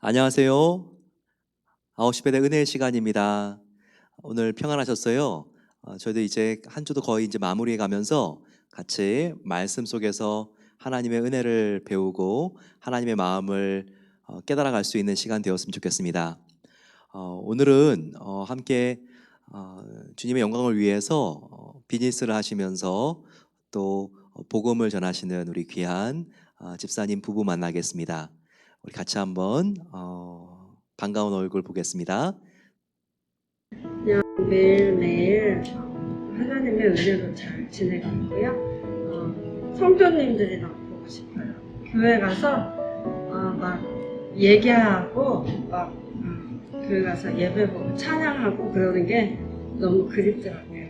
안녕하세요. 9시 배대 은혜의 시간입니다. 오늘 평안하셨어요? 저희도 이제 한 주도 거의 이제 마무리해 가면서 같이 말씀 속에서 하나님의 은혜를 배우고 하나님의 마음을 깨달아 갈 수 있는 시간 되었으면 좋겠습니다. 오늘은 함께 주님의 영광을 위해서 비즈니스를 하시면서 또 복음을 전하시는 우리 귀한 집사님 부부 만나겠습니다. 우리 같이 한번 반가운 얼굴 보겠습니다. 그냥 매일매일 하나님의 은혜로 잘 지내고 있고요. 성도님들이랑 보고 싶어요. 교회 가서 막 얘기하고 막 교회 가서 예배 보고 찬양하고 그러는 게 너무 그립더라고요.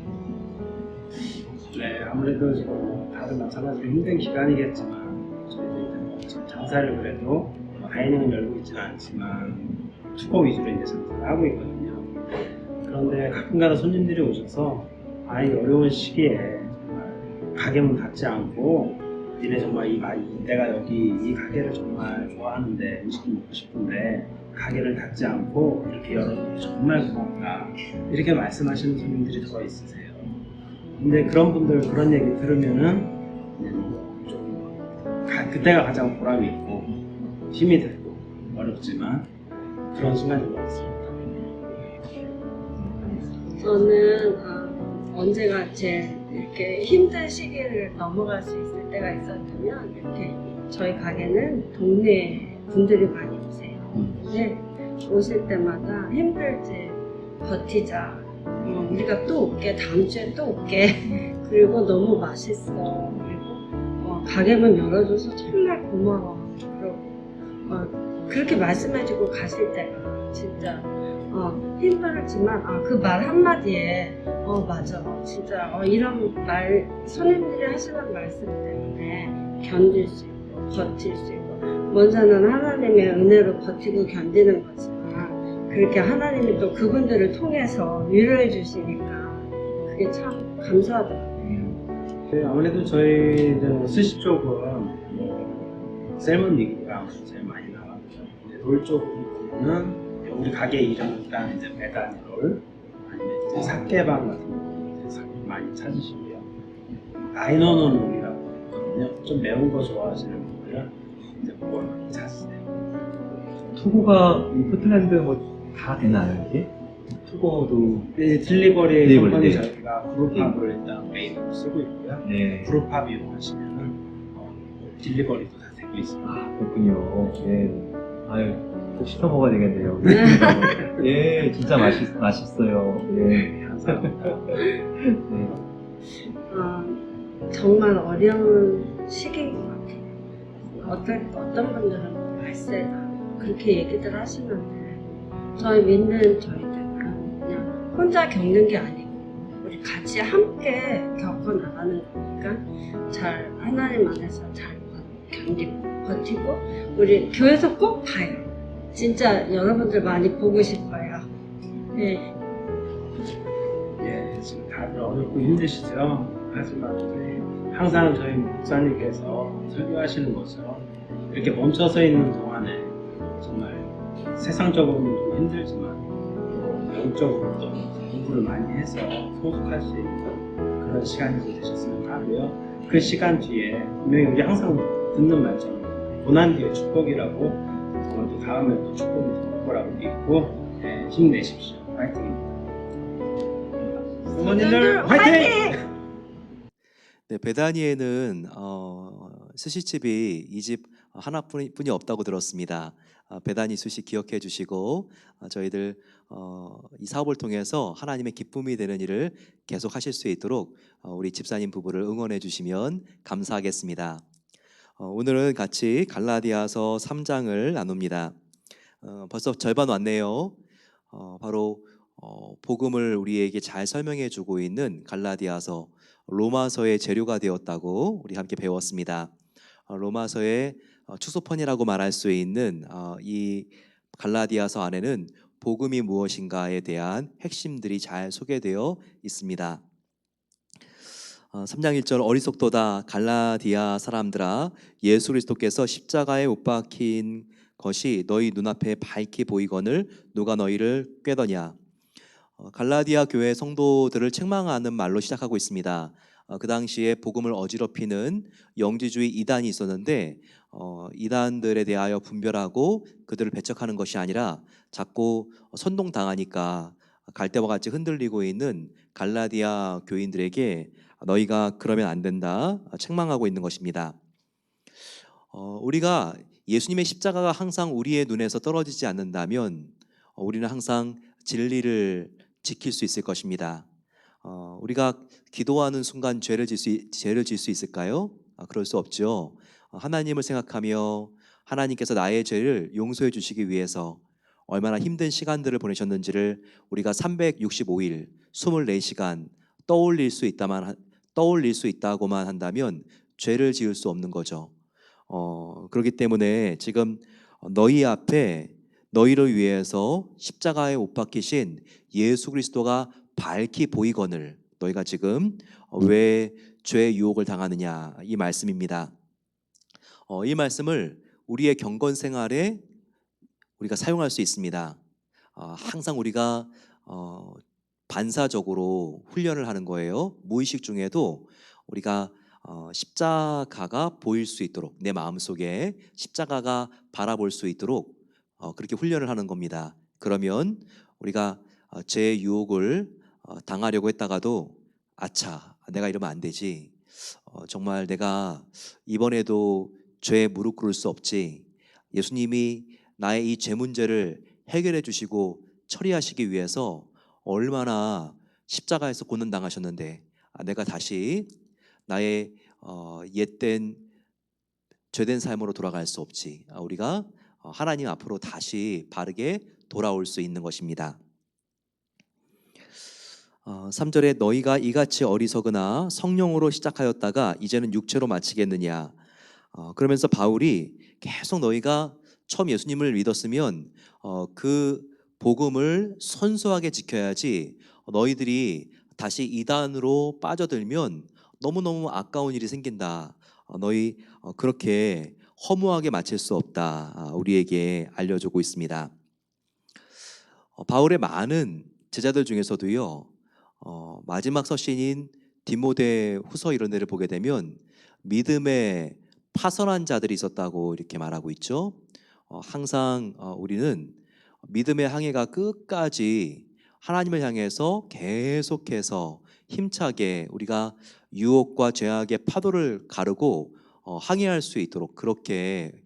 네, 아무래도 지금 다들 마찬가지로 힘든 기간이겠지만 저희도 이제 뭐 장사를 그래도 다이닝을 열고 있지는 않지만 투어 위주로 이제 장사를 하고 있거든요. 그런데 가끔가다 손님들이 오셔서 이 어려운 시기에 정말 가게 문 닫지 않고 니네 정말 내가 여기 이 가게를 정말 좋아하는데 음식도 먹고 싶은데 가게를 닫지 않고 이렇게 열어줘서 정말 고맙다 이렇게 말씀하시는 손님들이 더 있으세요. 근데 그런 분들 그런 얘기 들으면은 좀 그때가 가장 보람이 있고 힘이 되고 어렵지만 그런 순간인 것 같습니다. 저는 언제가 제일 이렇게 힘든 시기를 넘어갈 수 있을 때가 있었냐면 이렇게 저희 가게는 동네 분들이 많이 오세요. 근데 오실 때마다 힘들지 버티자. 우리가 또 올게, 다음 주에 또 올게. 그리고 너무 맛있어. 그리고 가게만 열어줘서 정말 고마워. 그리고 그렇게 말씀해주고 가실 때가 진짜 힘들었지만 그 말 한마디에 맞아 진짜 이런 말 손님들이 하시는 말씀 때문에 견딜 수 있고 버틸 수 있고 먼저는 하나님의 은혜로 버티고 견디는 거지만 그렇게 하나님이 또 그분들을 통해서 위로해 주시니까 그게 참 감사하더라고요. 네, 아무래도 저희 스시 쪽은 셀몬 리그가 제일 많이 나가고요. 롤 쪽은 우리 가게 이름은 일단 이제 베다니 롤 아니면 이제 사케방 같은 거 이제 많이 찾으시고요. 나인원원 롤이라고 있거든요. 좀 매운 거 좋아하시는 분들은 이제 그걸 많이 찾으세요. 투고가 이 포틀랜드 뭐 다 되나요 이게? 투고도 딜리버리 컴퍼니 네. 저희가 그룹합을 일단 메인으로 쓰고 있고요. 네. 그룹합 이용하시면은 딜리버리도 다 되고 있습니다. 그렇군요. 예. 아유 꼭 시켜 먹어야 되겠네요. 예, 진짜 맛있어요. 예. 감사합니다. 네. 정말 어려운 시기인 것 같아요. 어떤 분들은 말세다 그렇게 얘기들 하시는데 저희 믿는 저희들은 그냥 혼자 겪는 게 아니고 우리 같이 함께 겪어나가는 거니까 잘 하나님 안에서 잘 견디고 버티고 우리 교회에서 꼭 봐요. 진짜 여러분들 많이 보고 싶어요. 네. 예, 지금 다들 어렵고 힘드시죠? 하지만 항상 저희 목사님께서 설교하시는 것처럼 이렇게 멈춰서 있는 동안에 정말 세상적으로는 좀 힘들지만 영적으로도 공부를 많이 해서 소속할 수 있는 그런 시간이 되셨으면 하고요. 그 시간 뒤에 분명히 우리 항상 듣는 말처럼 고난 뒤에 축복이라고 정말 또 다음에 또 축복이 될 거라고 믿고 힘내십시오. 파이팅입니다. 부모님들 화이팅! 네, 베다니에는 스시집이 이 집 하나뿐이 없다고 들었습니다. 베다니 스시 기억해 주시고 저희들 이 사업을 통해서 하나님의 기쁨이 되는 일을 계속 하실 수 있도록 우리 집사님 부부를 응원해 주시면 감사하겠습니다. 오늘은 같이 갈라디아서 3장을 나눕니다. 벌써 절반 왔네요. 바로 복음을 우리에게 잘 설명해 주고 있는 갈라디아서 로마서의 재료가 되었다고 우리 함께 배웠습니다. 로마서의 축소판이라고 말할 수 있는 이 갈라디아서 안에는 복음이 무엇인가에 대한 핵심들이 잘 소개되어 있습니다. 3장 1절 어리석도다 갈라디아 사람들아 예수 그리스도께서 십자가에 못 박힌 것이 너희 눈앞에 밝히 보이거늘 누가 너희를 꾀더냐. 갈라디아 교회 성도들을 책망하는 말로 시작하고 있습니다. 그 당시에 복음을 어지럽히는 영지주의 이단이 있었는데 이단들에 대하여 분별하고 그들을 배척하는 것이 아니라 자꾸 선동당하니까 갈대와 같이 흔들리고 있는 갈라디아 교인들에게 너희가 그러면 안 된다 책망하고 있는 것입니다. 우리가 예수님의 십자가가 항상 우리의 눈에서 떨어지지 않는다면 우리는 항상 진리를 지킬 수 있을 것입니다. 우리가 기도하는 순간 죄를 질 수 있을까요? 그럴 수 없죠. 하나님을 생각하며 하나님께서 나의 죄를 용서해 주시기 위해서 얼마나 힘든 시간들을 보내셨는지를 우리가 365일 24시간 떠올릴 수 있다고만 한다면 죄를 지을 수 없는 거죠. 그렇기 때문에 지금 너희 앞에 너희를 위해서 십자가에 못 박히신 예수 그리스도가 밝히 보이거늘 너희가 지금 왜 죄의 유혹을 당하느냐 이 말씀입니다. 이 말씀을 우리의 경건 생활에 우리가 사용할 수 있습니다. 항상 우리가 반사적으로 훈련을 하는 거예요. 무의식 중에도 우리가 십자가가 보일 수 있도록 내 마음속에 십자가가 바라볼 수 있도록 그렇게 훈련을 하는 겁니다. 그러면 우리가 죄의 유혹을 당하려고 했다가도 아차 내가 이러면 안 되지. 정말 내가 이번에도 죄에 무릎 꿇을 수 없지. 예수님이 나의 이 죄 문제를 해결해 주시고 처리하시기 위해서 얼마나 십자가에서 고난당하셨는데 내가 다시 나의 옛된 죄된 삶으로 돌아갈 수 없지. 우리가 하나님 앞으로 다시 바르게 돌아올 수 있는 것입니다. 3절에 너희가 이같이 어리석으나 성령으로 시작하였다가 이제는 육체로 마치겠느냐. 그러면서 바울이 계속 너희가 처음 예수님을 믿었으면 그 복음을 선수하게 지켜야지 너희들이 다시 이단으로 빠져들면 너무너무 아까운 일이 생긴다. 너희 그렇게 허무하게 마칠 수 없다. 우리에게 알려주고 있습니다. 바울의 많은 제자들 중에서도요. 마지막 서신인 디모데 후서 이런 데를 보게 되면 믿음에 파선한 자들이 있었다고 이렇게 말하고 있죠. 항상 우리는 믿음의 항해가 끝까지 하나님을 향해서 계속해서 힘차게 우리가 유혹과 죄악의 파도를 가르고 항해할 수 있도록 그렇게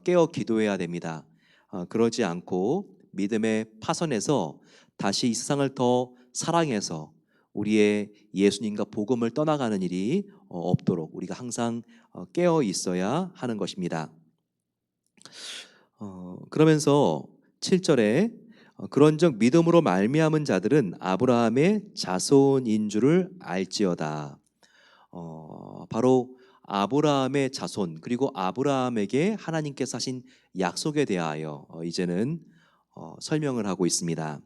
깨어 기도해야 됩니다. 그러지 않고 믿음의 파선에서 다시 이 세상을 더 사랑해서 우리의 예수님과 복음을 떠나가는 일이 없도록 우리가 항상 깨어 있어야 하는 것입니다. 그러면서 7절에 그런즉 믿음으로 말미암은 자들은 아브라함의 자손인 줄을 알지어다. 바로 아브라함의 자손 그리고 아브라함에게 하나님께서 하신 약속에 대하여 이제는 설명을 하고 있습니다.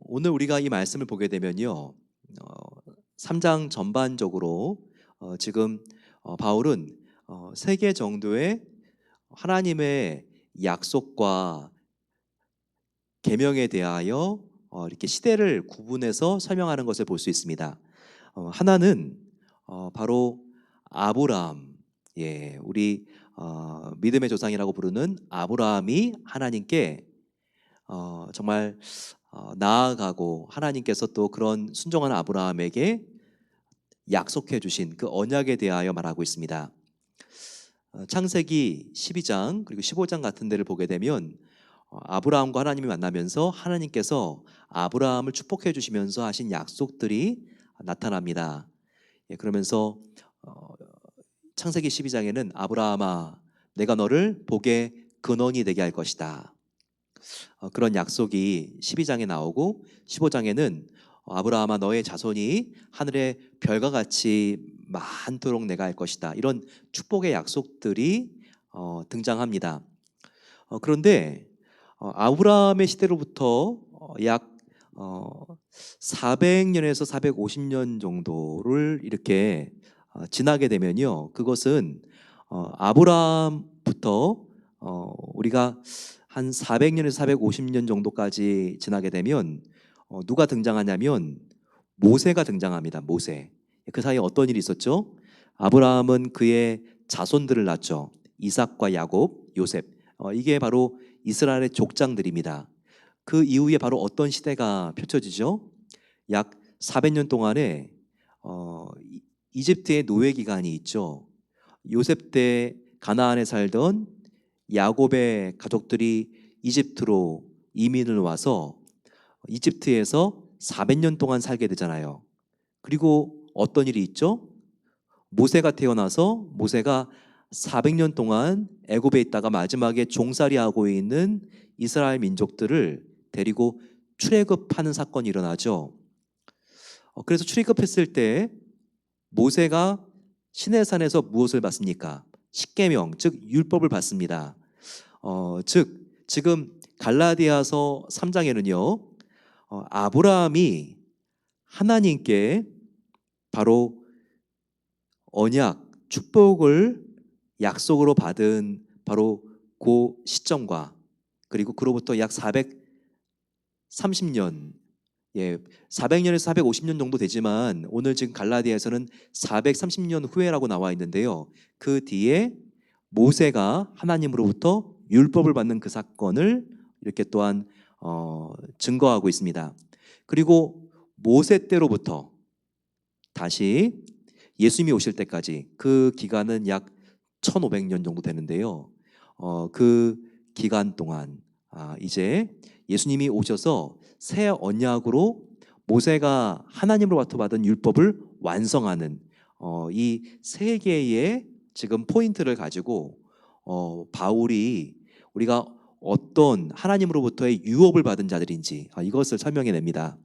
오늘 우리가 이 말씀을 보게 되면요 3장 전반적으로 지금 바울은 3개 정도의 하나님의 약속과 계명에 대하여 이렇게 시대를 구분해서 설명하는 것을 볼 수 있습니다. 하나는 바로 아브라함, 우리 믿음의 조상이라고 부르는 아브라함이 하나님께 정말 나아가고 하나님께서 또 그런 순종한 아브라함에게 약속해 주신 그 언약에 대하여 말하고 있습니다. 창세기 12장 그리고 15장 같은 데를 보게 되면 아브라함과 하나님이 만나면서 하나님께서 아브라함을 축복해 주시면서 하신 약속들이 나타납니다. 그러면서 창세기 12장에는 아브라함아 내가 너를 복의 근원이 되게 할 것이다. 그런 약속이 12장에 나오고 15장에는 아브라함아 너의 자손이 하늘의 별과 같이 많도록 내가 할 것이다. 이런 축복의 약속들이 등장합니다. 그런데 아브라함의 시대로부터 약 400년에서 450년 정도를 이렇게 지나게 되면요 그것은 아브라함부터 우리가 한 400년에서 450년 정도까지 지나게 되면 누가 등장하냐면 모세가 등장합니다. 모세. 그 사이에 어떤 일이 있었죠? 아브라함은 그의 자손들을 낳죠. 이삭과 야곱, 요셉. 이게 바로 이스라엘의 족장들입니다. 그 이후에 바로 어떤 시대가 펼쳐지죠? 약 400년 동안에 이집트의 노예 기간이 있죠. 요셉 때 가나안에 살던 야곱의 가족들이 이집트로 이민을 와서 이집트에서 400년 동안 살게 되잖아요. 그리고 어떤 일이 있죠? 모세가 태어나서 모세가 400년 동안 애굽에 있다가 마지막에 종살이하고 있는 이스라엘 민족들을 데리고 출애굽하는 사건이 일어나죠. 그래서 출애굽했을 때 모세가 시내산에서 무엇을 받습니까? 십계명, 즉 율법을 받습니다. 즉 지금 갈라디아서 3장에는요 아브라함이 하나님께 바로 언약, 축복을 약속으로 받은 바로 그 시점과 그리고 그로부터 약 430년 400년에서 450년 정도 되지만 오늘 지금 갈라디아에서는 430년 후에라고 나와 있는데요. 그 뒤에 모세가 하나님으로부터 율법을 받는 그 사건을 이렇게 또한 증거하고 있습니다. 그리고 모세 때로부터 다시 예수님이 오실 때까지 그 기간은 약 1500년 정도 되는데요. 그 기간 동안 이제 예수님이 오셔서 새 언약으로 모세가 하나님으로부터 받은 율법을 완성하는 이 세 개의 지금 포인트를 가지고 바울이 우리가 어떤 하나님으로부터의 유업을 받은 자들인지 이것을 설명해 냅니다.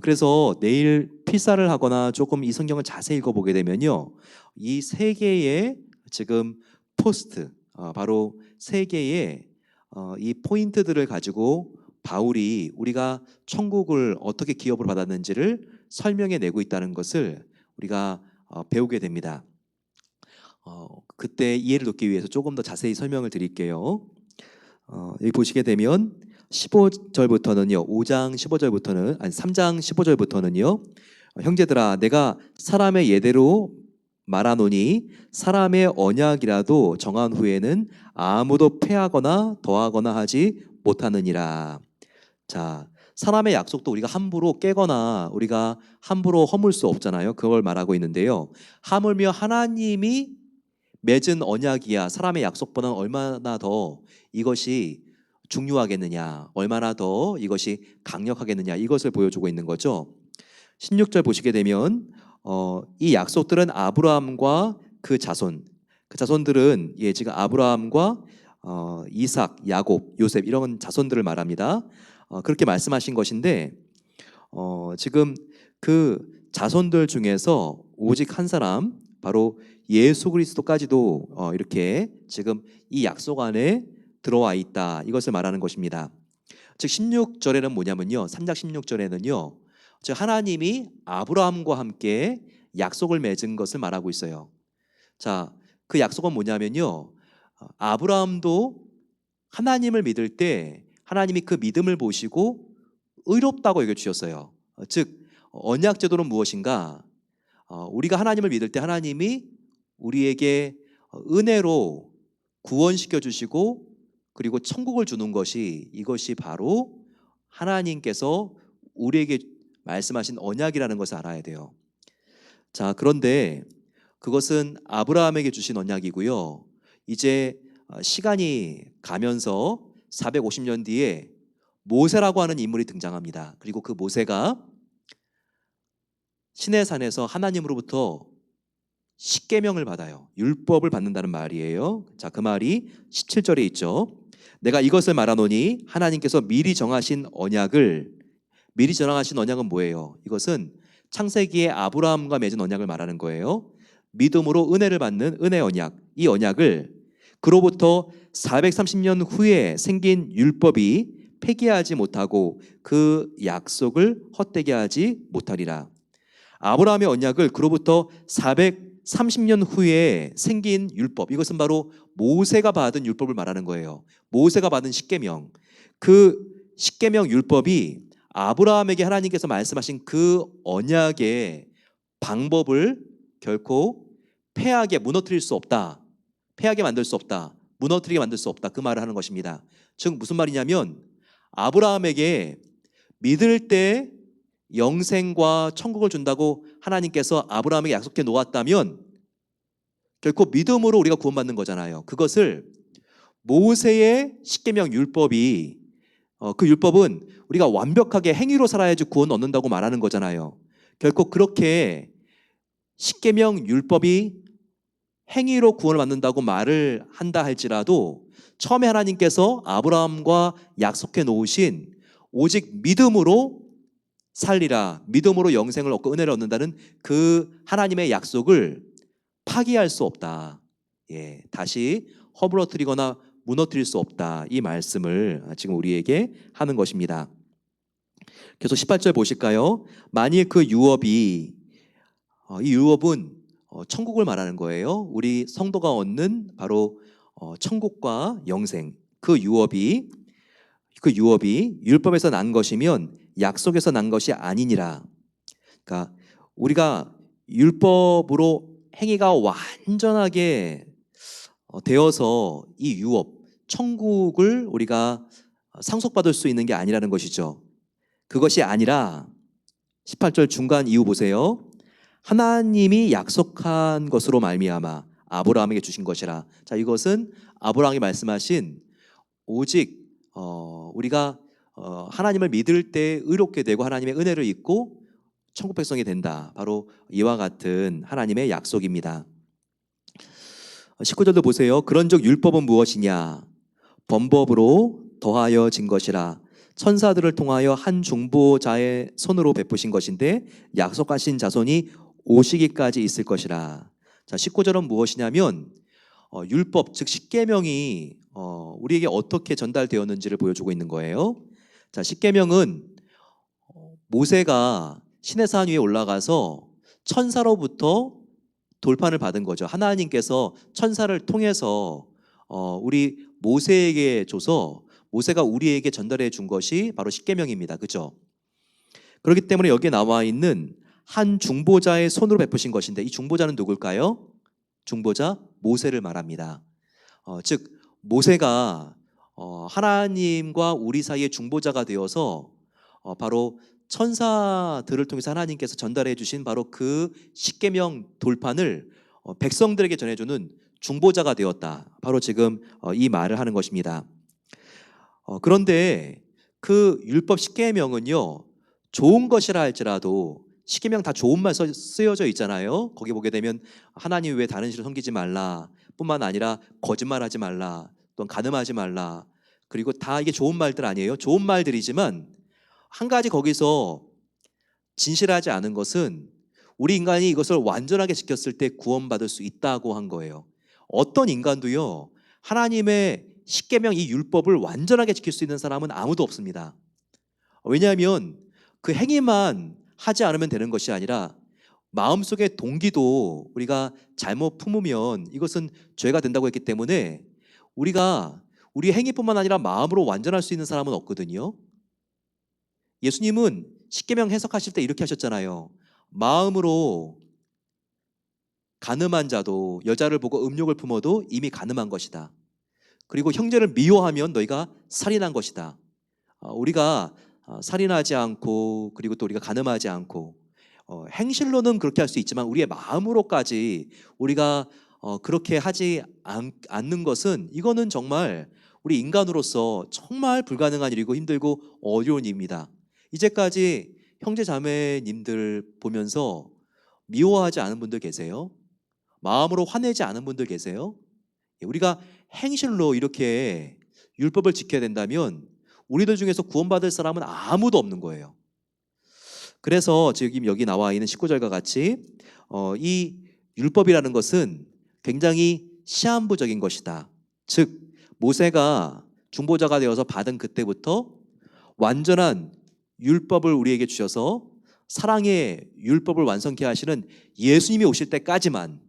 그래서 내일 필사를 하거나 조금 이 성경을 자세히 읽어보게 되면요, 이 세 개의 지금 포스트, 바로 세 개의 이 포인트들을 가지고 바울이 우리가 천국을 어떻게 기업으로 받았는지를 설명해 내고 있다는 것을 우리가 배우게 됩니다. 그때 이해를 돕기 위해서 조금 더 자세히 설명을 드릴게요. 여기 보시게 되면 15절부터는요, 5장 15절부터는 아니 3장 15절부터는요, 형제들아 내가 사람의 예대로 말하노니 사람의 언약이라도 정한 후에는 아무도 패하거나 더하거나 하지 못하느니라. 자, 사람의 약속도 우리가 함부로 깨거나 우리가 함부로 허물 수 없잖아요. 그걸 말하고 있는데요. 하물며 하나님이 맺은 언약이야 사람의 약속보다는 얼마나 더 이것이 중요하겠느냐, 얼마나 더 이것이 강력하겠느냐, 이것을 보여주고 있는 거죠. 16절 보시게 되면 이 약속들은 아브라함과 그 자손들은 지금 아브라함과 이삭, 야곱, 요셉 이런 자손들을 말합니다. 그렇게 말씀하신 것인데 지금 그 자손들 중에서 오직 한 사람, 바로 예수 그리스도까지도 이렇게 지금 이 약속 안에 들어와 있다, 이것을 말하는 것입니다. 즉 16절에는 뭐냐면요, 3장 16절에는요 즉 하나님이 아브라함과 함께 약속을 맺은 것을 말하고 있어요. 자, 그 약속은 뭐냐면요, 아브라함도 하나님을 믿을 때 하나님이 그 믿음을 보시고 의롭다고 여겨주셨어요. 즉 언약 제도는 무엇인가? 우리가 하나님을 믿을 때 하나님이 우리에게 은혜로 구원시켜 주시고 그리고 천국을 주는 것이, 이것이 바로 하나님께서 우리에게 말씀하신 언약이라는 것을 알아야 돼요. 자, 그런데 그것은 아브라함에게 주신 언약이고요. 이제 시간이 가면서 450년 뒤에 모세라고 하는 인물이 등장합니다. 그리고 그 모세가 시내산에서 하나님으로부터 십계명을 받아요. 율법을 받는다는 말이에요. 자, 그 말이 17절에 있죠. 내가 이것을 말하노니 하나님께서 미리 정하신 언약은 뭐예요? 이것은 창세기에 아브라함과 맺은 언약을 말하는 거예요. 믿음으로 은혜를 받는 은혜 언약, 이 언약을 그로부터 430년 후에 생긴 율법이 폐기하지 못하고 그 약속을 헛되게 하지 못하리라. 아브라함의 언약을 그로부터 30년 후에 생긴 율법, 이것은 바로 모세가 받은 율법을 말하는 거예요. 모세가 받은 십계명. 그 십계명 율법이 아브라함에게 하나님께서 말씀하신 그 언약의 방법을 결코 패하게 무너뜨릴 수 없다. 패하게 만들 수 없다. 무너뜨리게 만들 수 없다. 그 말을 하는 것입니다. 즉 무슨 말이냐면 아브라함에게 믿을 때 영생과 천국을 준다고 하나님께서 아브라함에게 약속해 놓았다면 결코 믿음으로 우리가 구원받는 거잖아요. 그것을 모세의 십계명 율법이 그 율법은 우리가 완벽하게 행위로 살아야지 구원 얻는다고 말하는 거잖아요. 결코 그렇게 십계명 율법이 행위로 구원을 받는다고 말을 한다 할지라도 처음에 하나님께서 아브라함과 약속해 놓으신 오직 믿음으로 살리라, 믿음으로 영생을 얻고 은혜를 얻는다는 그 하나님의 약속을 파기할 수 없다. 다시 허물어뜨리거나 무너뜨릴 수 없다. 이 말씀을 지금 우리에게 하는 것입니다. 계속 18절 보실까요? 만일 그 유업이 이 유업은 천국을 말하는 거예요. 우리 성도가 얻는 바로 천국과 영생. 그 유업이 율법에서 난 것이면 약속에서 난 것이 아니니라. 그러니까 우리가 율법으로 행위가 완전하게 되어서 이 유업, 천국을 우리가 상속받을 수 있는 게 아니라는 것이죠. 그것이 아니라 18절 중간 이후 보세요. 하나님이 약속한 것으로 말미암아 아브라함에게 주신 것이라. 자, 이것은 아브라함이 말씀하신 오직 우리가 하나님을 믿을 때 의롭게 되고 하나님의 은혜를 입고 천국 백성이 된다. 바로 이와 같은 하나님의 약속입니다. 19절도 보세요. 그런즉 율법은 무엇이냐? 범법으로 더하여진 것이라. 천사들을 통하여 한 중보자의 손으로 베푸신 것인데 약속하신 자손이 오시기까지 있을 것이라. 자, 19절은 무엇이냐면 율법, 즉 십계명이 우리에게 어떻게 전달되었는지를 보여주고 있는 거예요. 자, 십계명은 모세가 시내산 위에 올라가서 천사로부터 돌판을 받은 거죠. 하나님께서 천사를 통해서 우리 모세에게 줘서 모세가 우리에게 전달해 준 것이 바로 십계명입니다. 그죠? 그렇기 때문에 여기에 나와 있는 한 중보자의 손으로 베푸신 것인데 이 중보자는 누굴까요? 중보자 모세를 말합니다. 즉 모세가 하나님과 우리 사이의 중보자가 되어서 바로 천사들을 통해서 하나님께서 전달해 주신 바로 그 십계명 돌판을 백성들에게 전해주는 중보자가 되었다. 바로 지금 이 말을 하는 것입니다. 그런데 그 율법 십계명은요, 좋은 것이라 할지라도 십계명 다 좋은 말 쓰여져 있잖아요. 거기 보게 되면 하나님 외에 다른 신을 섬기지 말라 뿐만 아니라 거짓말하지 말라, 또는 간음하지 말라, 그리고 다 이게 좋은 말들 아니에요? 좋은 말들이지만 한 가지 거기서 진실하지 않은 것은 우리 인간이 이것을 완전하게 지켰을 때 구원받을 수 있다고 한 거예요. 어떤 인간도요, 하나님의 십계명 이 율법을 완전하게 지킬 수 있는 사람은 아무도 없습니다. 왜냐하면 그 행위만 하지 않으면 되는 것이 아니라 마음속의 동기도 우리가 잘못 품으면 이것은 죄가 된다고 했기 때문에 우리가 우리 행위뿐만 아니라 마음으로 완전할 수 있는 사람은 없거든요. 예수님은 십계명 해석하실 때 이렇게 하셨잖아요. 마음으로 간음한 자도 여자를 보고 음욕을 품어도 이미 간음한 것이다. 그리고 형제를 미워하면 너희가 살인한 것이다. 우리가 살인하지 않고 그리고 또 우리가 간음하지 않고 행실로는 그렇게 할 수 있지만 우리의 마음으로까지 우리가 그렇게 하지 않는 것은 이거는 정말 우리 인간으로서 정말 불가능한 일이고 힘들고 어려운 일입니다. 이제까지 형제 자매님들 보면서 미워하지 않은 분들 계세요? 마음으로 화내지 않은 분들 계세요? 우리가 행실로 이렇게 율법을 지켜야 된다면 우리들 중에서 구원받을 사람은 아무도 없는 거예요. 그래서 지금 여기 나와 있는 19절과 같이 이 율법이라는 것은 굉장히 시한부적인 것이다. 즉 모세가 중보자가 되어서 받은 그때부터 완전한 율법을 우리에게 주셔서 사랑의 율법을 완성케 하시는 예수님이 오실 때까지만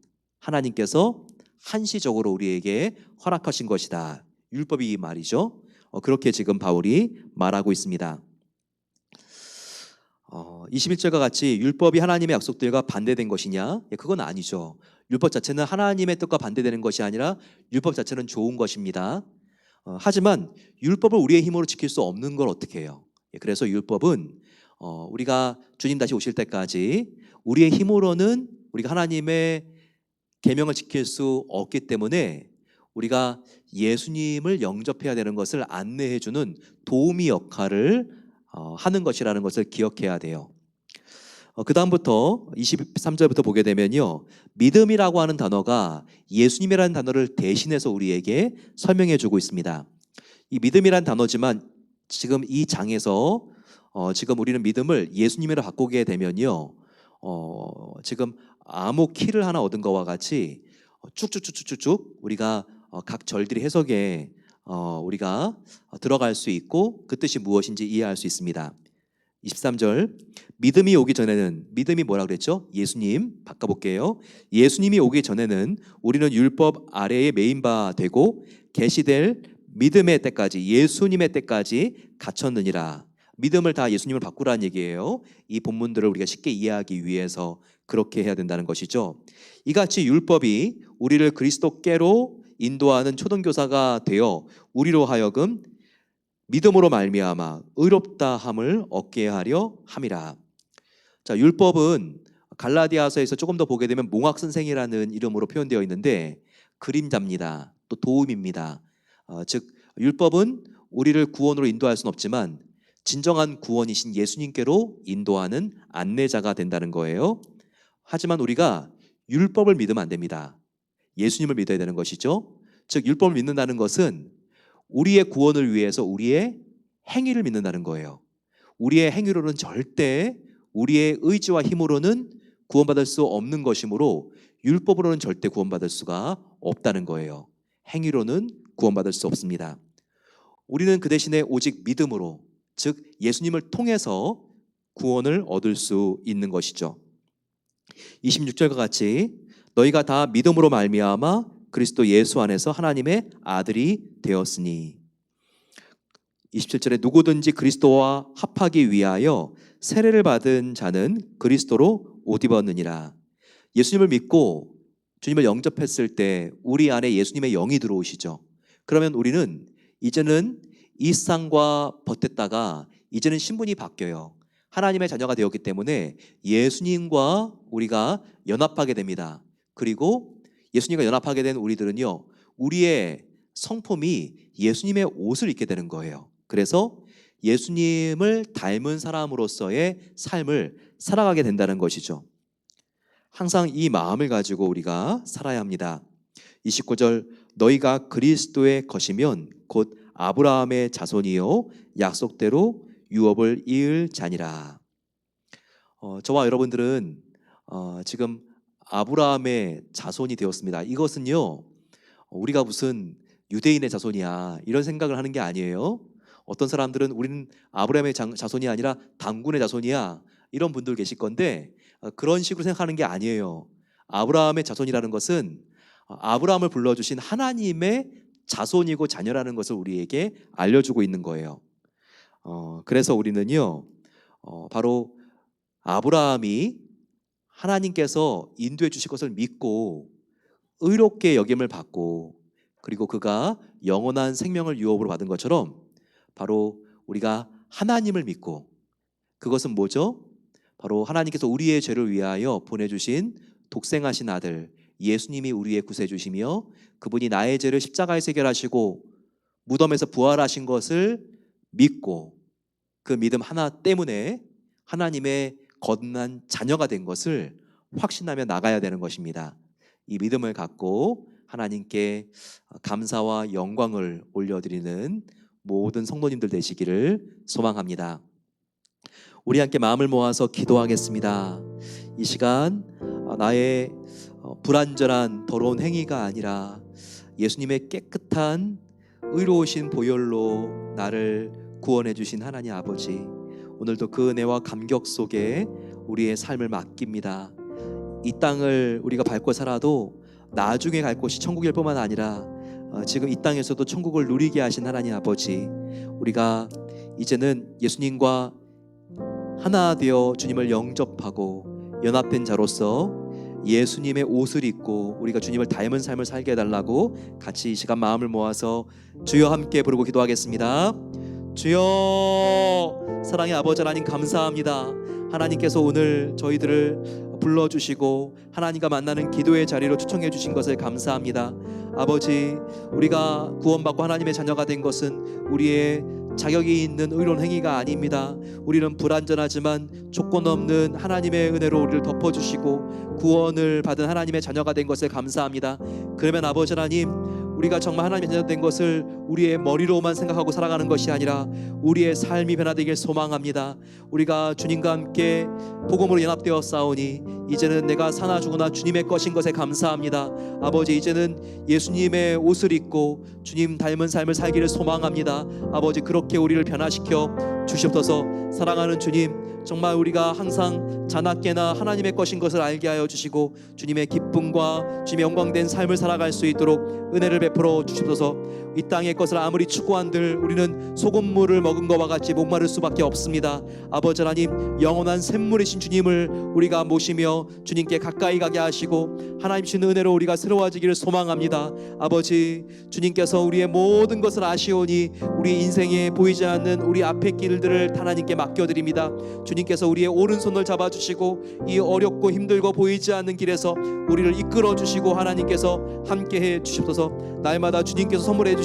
하나님께서 한시적으로 우리에게 허락하신 것이다. 율법이 말이죠. 그렇게 지금 바울이 말하고 있습니다. 21절과 같이 율법이 하나님의 약속들과 반대된 것이냐? 그건 아니죠. 율법 자체는 하나님의 뜻과 반대되는 것이 아니라 율법 자체는 좋은 것입니다. 하지만 율법을 우리의 힘으로 지킬 수 없는 걸 어떻게 해요? 그래서 율법은 우리가 주님 다시 오실 때까지 우리의 힘으로는 우리가 하나님의 계명을 지킬 수 없기 때문에 우리가 예수님을 영접해야 되는 것을 안내해주는 도우미 역할을 하는 것이라는 것을 기억해야 돼요. 그 다음부터 23절부터 보게 되면요, 믿음이라고 하는 단어가 예수님이라는 단어를 대신해서 우리에게 설명해 주고 있습니다. 이 믿음이라는 단어지만 지금 이 장에서 지금 우리는 믿음을 예수님이라 바꾸게 되면요, 지금 암호 키를 하나 얻은 것과 같이 쭉쭉쭉쭉쭉 우리가 각 절들이 해석에 우리가 들어갈 수 있고 그 뜻이 무엇인지 이해할 수 있습니다. 23절, 믿음이 오기 전에는, 믿음이 뭐라 그랬죠? 예수님. 바꿔볼게요. 예수님이 오기 전에는 우리는 율법 아래에 메인 바 되고 계시될 믿음의 때까지, 예수님의 때까지 갇혔느니라. 믿음을 다 예수님을 바꾸라는 얘기예요. 이 본문들을 우리가 쉽게 이해하기 위해서 그렇게 해야 된다는 것이죠. 이같이 율법이 우리를 그리스도께로 인도하는 초등교사가 되어 우리로 하여금 믿음으로 말미암아 의롭다함을 얻게 하려 함이라. 자, 율법은 갈라디아서에서 조금 더 보게 되면 몽학 선생이라는 이름으로 표현되어 있는데 그림자입니다. 또 도움입니다. 즉 율법은 우리를 구원으로 인도할 수는 없지만 진정한 구원이신 예수님께로 인도하는 안내자가 된다는 거예요. 하지만 우리가 율법을 믿으면 안 됩니다. 예수님을 믿어야 되는 것이죠. 즉 율법을 믿는다는 것은 우리의 구원을 위해서 우리의 행위를 믿는다는 거예요. 우리의 행위로는 절대 우리의 의지와 힘으로는 구원받을 수 없는 것이므로 율법으로는 절대 구원받을 수가 없다는 거예요. 행위로는 구원받을 수 없습니다. 우리는 그 대신에 오직 믿음으로, 즉 예수님을 통해서 구원을 얻을 수 있는 것이죠. 26절과 같이 너희가 다 믿음으로 말미암아 그리스도 예수 안에서 하나님의 아들이 되었으니. 27절에 누구든지 그리스도와 합하기 위하여 세례를 받은 자는 그리스도로 옷 입었느니라. 예수님을 믿고 주님을 영접했을 때 우리 안에 예수님의 영이 들어오시죠. 그러면 우리는 이제는 이 세상과 버텼다가 이제는 신분이 바뀌어요. 하나님의 자녀가 되었기 때문에 예수님과 우리가 연합하게 됩니다. 그리고 예수님과 연합하게 된 우리들은요, 우리의 성품이 예수님의 옷을 입게 되는 거예요. 그래서 예수님을 닮은 사람으로서의 삶을 살아가게 된다는 것이죠. 항상 이 마음을 가지고 우리가 살아야 합니다. 29절, 너희가 그리스도의 것이면 곧 아브라함의 자손이요 약속대로 유업을 이을 자니라. 저와 여러분들은 지금 아브라함의 자손이 되었습니다. 이것은요, 우리가 무슨 유대인의 자손이야 이런 생각을 하는 게 아니에요. 어떤 사람들은 우리는 아브라함의 자손이 아니라 당군의 자손이야 이런 분들 계실 건데 그런 식으로 생각하는 게 아니에요. 아브라함의 자손이라는 것은 아브라함을 불러주신 하나님의 자손이고 자녀라는 것을 우리에게 알려주고 있는 거예요. 그래서 우리는요, 바로 아브라함이 하나님께서 인도해 주실 것을 믿고 의롭게 여김을 받고 그리고 그가 영원한 생명을 유업으로 받은 것처럼 바로 우리가 하나님을 믿고, 그것은 뭐죠? 바로 하나님께서 우리의 죄를 위하여 보내주신 독생하신 아들 예수님이 우리의 구세주시며 그분이 나의 죄를 십자가에서 해결하시고 무덤에서 부활하신 것을 믿고 그 믿음 하나 때문에 하나님의 거듭난 자녀가 된 것을 확신하며 나가야 되는 것입니다. 이 믿음을 갖고 하나님께 감사와 영광을 올려드리는 모든 성도님들 되시기를 소망합니다. 우리 함께 마음을 모아서 기도하겠습니다. 이 시간 나의 불완전한 더러운 행위가 아니라 예수님의 깨끗한 의로우신 보혈로 나를 구원해 주신 하나님 아버지, 오늘도 그 은혜와 감격 속에 우리의 삶을 맡깁니다. 이 땅을 우리가 밟고 살아도 나중에 갈 곳이 천국일 뿐만 아니라 지금 이 땅에서도 천국을 누리게 하신 하나님 아버지, 우리가 이제는 예수님과 하나 되어 주님을 영접하고 연합된 자로서 예수님의 옷을 입고 우리가 주님을 닮은 삶을 살게 해달라고 같이 이 시간 마음을 모아서 주여 함께 부르고 기도하겠습니다. 주여, 사랑의 아버지 하나님 감사합니다. 하나님께서 오늘 저희들을 불러주시고 하나님과 만나는 기도의 자리로 초청해 주신 것을 감사합니다. 아버지, 우리가 구원받고 하나님의 자녀가 된 것은 우리의 자격이 있는 의로운 행위가 아닙니다. 우리는 불완전하지만 조건 없는 하나님의 은혜로 우리를 덮어주시고 구원을 받은 하나님의 자녀가 된 것을 감사합니다. 그러면 아버지 하나님, 우리가 정말 하나님의 자녀 된 것을 우리의 머리로만 생각하고 살아가는 것이 아니라 우리의 삶이 변화되길 소망합니다. 우리가 주님과 함께 복음으로 연합되어 싸우니 이제는 내가 사나 죽으나 주님의 것인 것에 감사합니다. 아버지, 이제는 예수님의 옷을 입고 주님 닮은 삶을 살기를 소망합니다. 아버지, 그렇게 우리를 변화시켜 주시옵소서. 사랑하는 주님, 정말 우리가 항상 자나깨나 하나님의 것인 것을 알게 하여 주시고 주님의 기쁨과 주님의 영광된 삶을 살아갈 수 있도록 은혜를 베풀어 주시옵소서. 이 땅의 것을 아무리 추구한들 우리는 소금물을 먹은 것과 같이 목마를 수밖에 없습니다. 아버지 하나님, 영원한 샘물이신 주님을 우리가 모시며 주님께 가까이 가게 하시고 하나님 주시는 은혜로 우리가 새로워지기를 소망합니다. 아버지, 주님께서 우리의 모든 것을 아시오니 우리 인생에 보이지 않는 우리 앞의 길들을 하나님께 맡겨드립니다. 주님께서 우리의 오른손을 잡아주시고 이 어렵고 힘들고 보이지 않는 길에서 우리를 이끌어주시고 하나님께서 함께해 주시옵소서. 날마다 주님께서 선물해 주신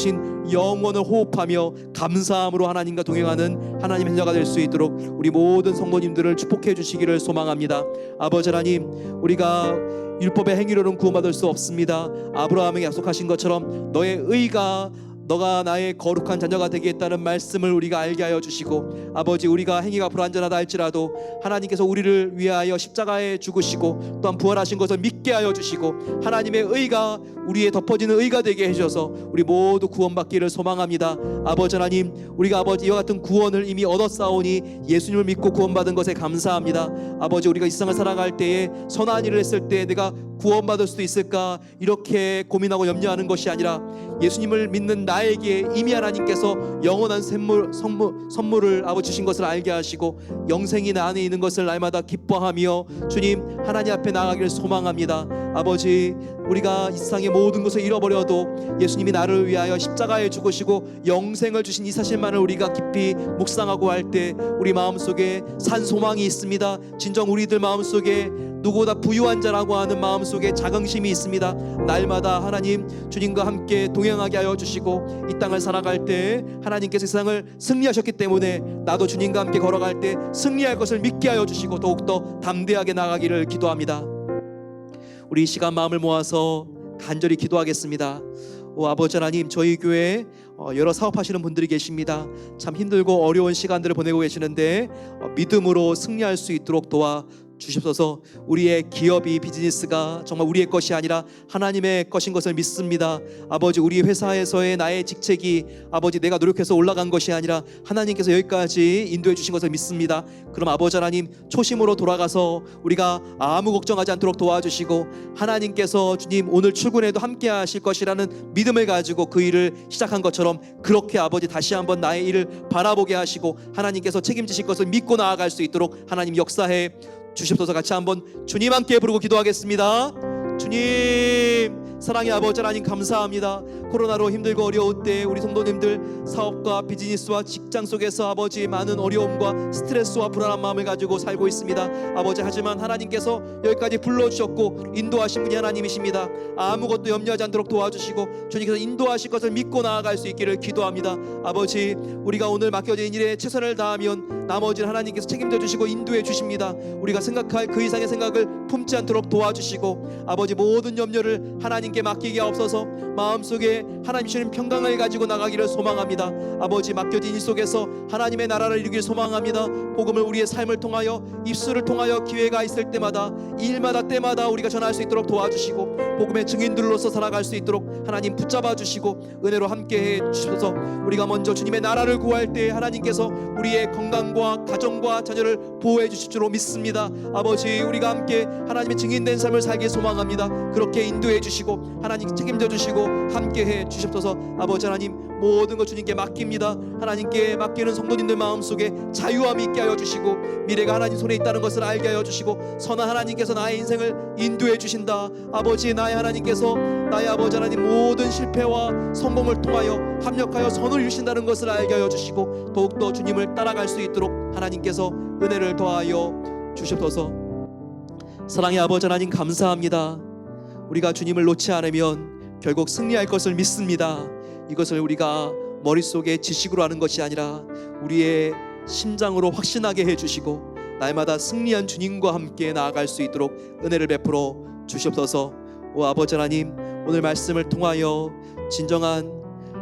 영원을 호흡하며 감사함으로 하나님과 동행하는 하나님의 자녀가 될 수 있도록 우리 모든 성도님들을 축복해 주시기를 소망합니다. 아버지 하나님, 우리가 율법의 행위로는 구원받을 수 없습니다. 아브라함에게 약속하신 것처럼 너의 의가 너가 나의 거룩한 자녀가 되게 했다는 말씀을 우리가 알게 하여 주시고, 아버지, 우리가 행위가 불완전하다 할지라도 하나님께서 우리를 위하여 십자가에 죽으시고 또한 부활하신 것을 믿게 하여 주시고 하나님의 의가 우리의 덮어지는 의가 되게 해주셔서 우리 모두 구원받기를 소망합니다. 아버지 하나님, 우리가 아버지 이와 같은 구원을 이미 얻었사오니 예수님을 믿고 구원받은 것에 감사합니다. 아버지, 우리가 이 세상을 살아갈 때에 선한 일을 했을 때 내가 구원받을 수도 있을까 이렇게 고민하고 염려하는 것이 아니라 예수님을 믿는 나에게 이미 하나님께서 영원한 선물을 아버지 주신 것을 알게 하시고 영생이 나 안에 있는 것을 날마다 기뻐하며 주님 하나님 앞에 나아가기를 소망합니다. 아버지, 우리가 이 세상의 모든 것을 잃어버려도 예수님이 나를 위하여 십자가에 죽으시고 영생을 주신 이 사실만을 우리가 깊이 묵상하고 할 때 우리 마음속에 산 소망이 있습니다. 진정 우리들 마음속에 누구보다 부유한 자라고 하는 마음속에 자긍심이 있습니다. 날마다 하나님 주님과 함께 동행하게 하여 주시고 이 땅을 살아갈 때 하나님께서 세상을 승리하셨기 때문에 나도 주님과 함께 걸어갈 때 승리할 것을 믿게 하여 주시고 더욱더 담대하게 나가기를 기도합니다. 우리 이 시간 마음을 모아서 간절히 기도하겠습니다. 아버지 하나님, 저희 교회에 여러 사업하시는 분들이 계십니다. 참 힘들고 어려운 시간들을 보내고 계시는데 믿음으로 승리할 수 있도록 도와 주십소서. 우리의 기업이 비즈니스가 정말 우리의 것이 아니라 하나님의 것인 것을 믿습니다. 아버지, 우리 회사에서의 나의 직책이 아버지 내가 노력해서 올라간 것이 아니라 하나님께서 여기까지 인도해 주신 것을 믿습니다. 그럼 아버지 하나님, 초심으로 돌아가서 우리가 아무 걱정하지 않도록 도와주시고 하나님께서 주님 오늘 출근에도 함께 하실 것이라는 믿음을 가지고 그 일을 시작한 것처럼 그렇게 아버지 다시 한번 나의 일을 바라보게 하시고 하나님께서 책임지실 것을 믿고 나아갈 수 있도록 하나님 역사해 주십소서. 같이 한번 주님 함께 부르고 기도하겠습니다. 주님, 사랑의 아버지 하나님 감사합니다. 코로나로 힘들고 어려울 때 우리 성도님들 사업과 비즈니스와 직장 속에서 아버지 많은 어려움과 스트레스와 불안한 마음을 가지고 살고 있습니다. 아버지, 하지만 하나님께서 여기까지 불러주셨고 인도하신 분이 하나님이십니다. 아무것도 염려하지 않도록 도와주시고 주님께서 인도하실 것을 믿고 나아갈 수 있기를 기도합니다. 아버지, 우리가 오늘 맡겨진 일에 최선을 다하면 나머지는 하나님께서 책임져 주시고 인도해 주십니다. 우리가 생각할 그 이상의 생각을 품지 않도록 도와주시고 아버지 모든 염려를 하나님께 맡기게 하옵소서. 마음속에 하나님 주시는 평강을 가지고 나가기를 소망합니다. 아버지, 맡겨진 일 속에서 하나님의 나라를 이루길 소망합니다. 복음을 우리의 삶을 통하여, 입술을 통하여 기회가 있을 때마다, 일마다 때마다 우리가 전할 수 있도록 도와주시고, 복음의 증인들로서 살아갈 수 있도록 하나님 붙잡아 주시고 은혜로 함께해 주셔서 우리가 먼저 주님의 나라를 구할 때 하나님께서 우리의 건강과 가정과 자녀를 보호해 주실 줄로 믿습니다. 아버지, 우리가 함께 하나님의 증인된 삶을 살기 소망합니다. 그렇게 인도해 주시고 하나님 책임져 주시고 함께해 주시옵소서. 아버지 하나님, 모든 것 주님께 맡깁니다. 하나님께 맡기는 성도님들 마음속에 자유함이 있게 하여 주시고, 미래가 하나님 손에 있다는 것을 알게 하여 주시고, 선한 하나님께서 나의 인생을 인도해 주신다. 아버지, 나의 하나님께서 나의 아버지 하나님 모든 실패와 성공을 통하여 합력하여 선을 이루신다는 것을 알게 하여 주시고, 더욱더 주님을 따라갈 수 있도록 하나님께서 은혜를 더하여 주시옵소서. 사랑의 아버지 하나님, 감사합니다. 우리가 주님을 놓지 않으면 결국 승리할 것을 믿습니다. 이것을 우리가 머릿속에 지식으로 하는 것이 아니라 우리의 심장으로 확신하게 해주시고, 날마다 승리한 주님과 함께 나아갈 수 있도록 은혜를 베풀어 주시옵소서. 오 아버지 하나님, 오늘 말씀을 통하여 진정한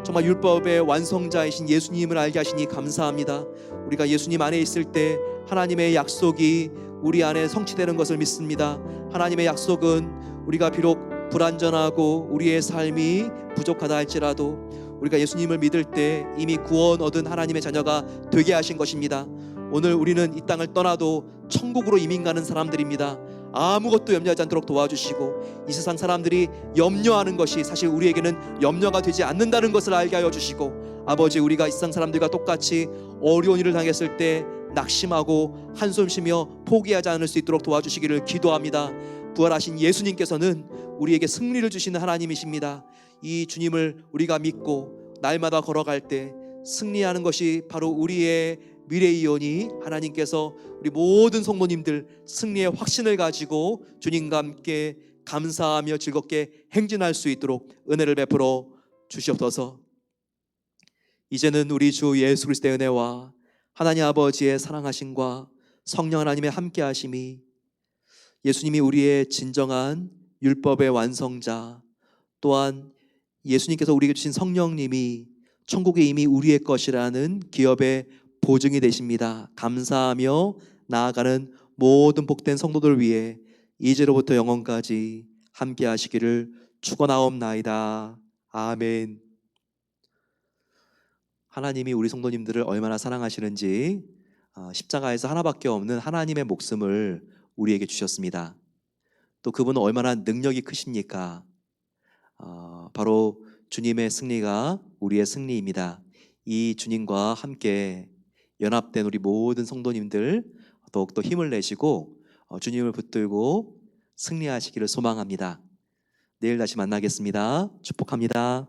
정말 율법의 완성자이신 예수님을 알게 하시니 감사합니다. 우리가 예수님 안에 있을 때 하나님의 약속이 우리 안에 성취되는 것을 믿습니다. 하나님의 약속은 우리가 비록 불완전하고 우리의 삶이 부족하다 할지라도 우리가 예수님을 믿을 때 이미 구원 얻은 하나님의 자녀가 되게 하신 것입니다. 오늘 우리는 이 땅을 떠나도 천국으로 이민 가는 사람들입니다. 아무것도 염려하지 않도록 도와주시고, 이 세상 사람들이 염려하는 것이 사실 우리에게는 염려가 되지 않는다는 것을 알게 하여 주시고, 아버지, 우리가 이 세상 사람들과 똑같이 어려운 일을 당했을 때 낙심하고 한숨 쉬며 포기하지 않을 수 있도록 도와주시기를 기도합니다. 부활하신 예수님께서는 우리에게 승리를 주시는 하나님이십니다. 이 주님을 우리가 믿고 날마다 걸어갈 때 승리하는 것이 바로 우리의 미래이오니, 하나님께서 우리 모든 성도님들 승리의 확신을 가지고 주님과 함께 감사하며 즐겁게 행진할 수 있도록 은혜를 베풀어 주시옵소서. 이제는 우리 주 예수 그리스도의 은혜와 하나님 아버지의 사랑하심과 성령 하나님의 함께하심이, 예수님이 우리의 진정한 율법의 완성자, 또한 예수님께서 우리에게 주신 성령님이 천국에 이미 우리의 것이라는 기업의 보증이 되십니다. 감사하며 나아가는 모든 복된 성도들 위해 이제로부터 영원까지 함께 하시기를 축원하옵나이다. 아멘. 하나님이 우리 성도님들을 얼마나 사랑하시는지 십자가에서 하나밖에 없는 하나님의 목숨을 우리에게 주셨습니다. 또 그분은 얼마나 능력이 크십니까? 바로 주님의 승리가 우리의 승리입니다. 이 주님과 함께 연합된 우리 모든 성도님들 더욱더 힘을 내시고 주님을 붙들고 승리하시기를 소망합니다. 내일 다시 만나겠습니다. 축복합니다.